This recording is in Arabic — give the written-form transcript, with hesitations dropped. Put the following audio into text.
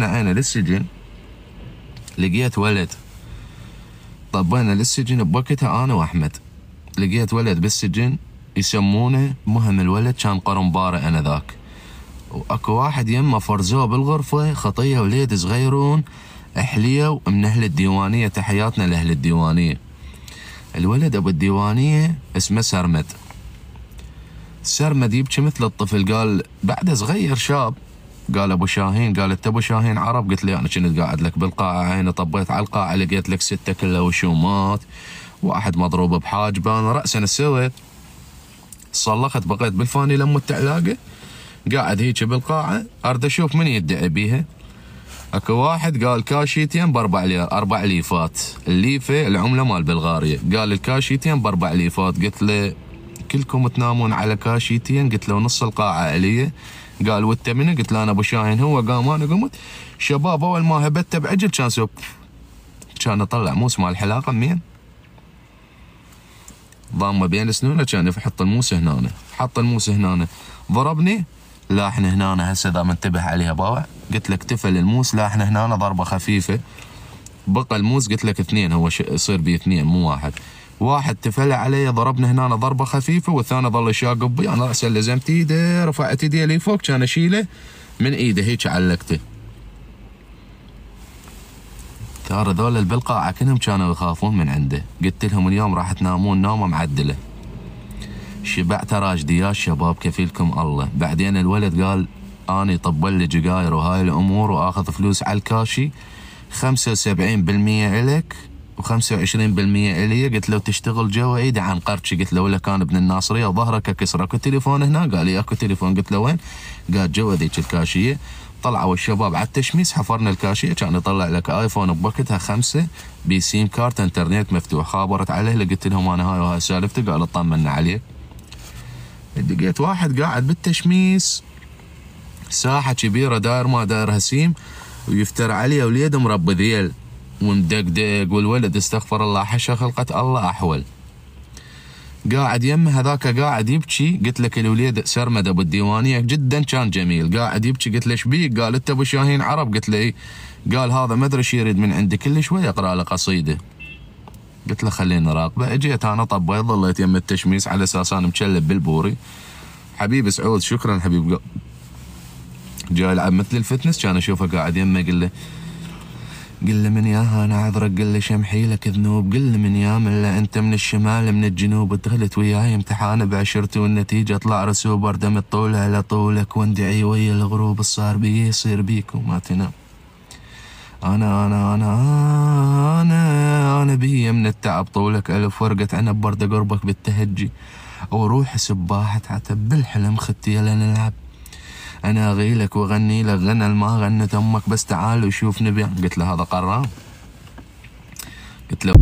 طبينا انا للسجن، لقيت ولد. طبينا للسجن بوقتها انا واحمد، لقيت ولد بالسجن يسمونه، مهم الولد كان قرنباره انذاك، واكو واحد يمه فرزوه بالغرفه خطيه وليد صغيرون احليوا من اهل الديوانيه، تحياتنا لاهل الديوانيه. الولد ابو الديوانيه اسمه سرمد. سرمد يبكي مثل الطفل، قال بعده صغير شاب، قال ابو شاهين، قال انت ابو شاهين عرب؟ قلت له انا كنت قاعد لك بالقاعه، عيني طبيت على القاعه لقيت لك 6 كلها وشومات، واحد مضروب بحاجبه، انا راسا سويت صلخت بقيت بالفاني لما التعلاقه، قاعد هيك بالقاعه ارد اشوف من يدعي بيها. اكو واحد قال كاشيتين ب4 ليفات، الليفه العمله مال بلغاريا، قال الكاشيتين ب4 ليفات. قلت له كلكم تنامون على كاشيتين؟ قلت له نص القاعه علي. قال وانت منو؟ قلت له انا ابو شاهين. هو قام انا قمت، شباب اول ما هبته بعجل كان سوب، كان اطلع موس مال الحلاقه منين؟ ضامه بين سنونه، كان يحط الموس هنا، حط الموس هنا، ضربني. لا احنا هنا هسه اذا منتبه عليها باوع، قلت لك تفل الموس، لا احنا هنا ضربه خفيفه، بقى الموس قلت لك 2، هو يصير بي 2 مو واحد. واحد تفل علي ضربنا هنا ضربه خفيفه، والثاني ظل شاقب بي، انا راسا لزمت ايده، رفعت ايدي لي فوق، كان اشيله من ايده هيك علقته. ترى ذول اللي بالقاعه كلهم كانوا يخافون من عنده. قلت لهم اليوم راح تنامون نومه معدله. شبعت راجدي يا شباب كفيلكم الله. بعدين الولد قال اني طبل لي جقاير وهاي الامور واخذ فلوس على الكاشي، 75% الك و25% الي. قلت له تشتغل جوا؟ ايدي عن قرشي. قلت له ولا كان ابن الناصريه وظهرك كسر، اكو تليفون هنا؟ قال لي اكو تليفون. قلت له وين؟ قال جوا ذيك الكاشيه. طلعوا الشباب على التشميس، حفرنا الكاشيه، كان يطلع لك ايفون بوقتها 5 بسيم كارت انترنت مفتوح. خابرت عليه، قلت لهم انا هاي وهاي سالفته. قال اطمنا عليه. لقيت واحد قاعد بالتشميس، ساحه كبيره داير ما داير هسيم، ويفتر عليه وليد مربي ذيل ومدقدق، والولد استغفر الله حشا خلقه الله احول. قاعد يمه هذاك قاعد يبكي. قلت لك الوليد سرمد ابو الديوانيه جدا كان جميل، قاعد يبكي. قلت له ايش بيك؟ قال انت ابو شاهين عرب؟ قلت له اي. قال هذا ما ادري ايش يريد من عندي، كل شوي اقرا له قصيده. قلت له خليني اراقبه. اجيت انا طبيت، ظليت يم التشميس على اساس انا مشلب بالبوري. حبيبي سعود شكرا حبيب، جاي يلعب مثل الفتنس، كان اشوفه قاعد يمه. قل له من ياها انا عذرك، قل له شمحي لك ذنوب، قل له من يا من لا انت من الشمال من الجنوب، دخلت وياي امتحان بعشرتي والنتيجه طلع رسوب، اردم طولها لطولك واندعي ويا الغروب، الصار بي يصير بيك وما تنام. انا بي من التعب طولك، الف ورقه عنب برد قربك بالتهجي، وروح سباحه عتب بالحلم ختي يلا نلعب، انا اغيلك واغني لك غنى ما غنت امك، بس تعال وشوف نبي. قلت له هذا قرام، قلت له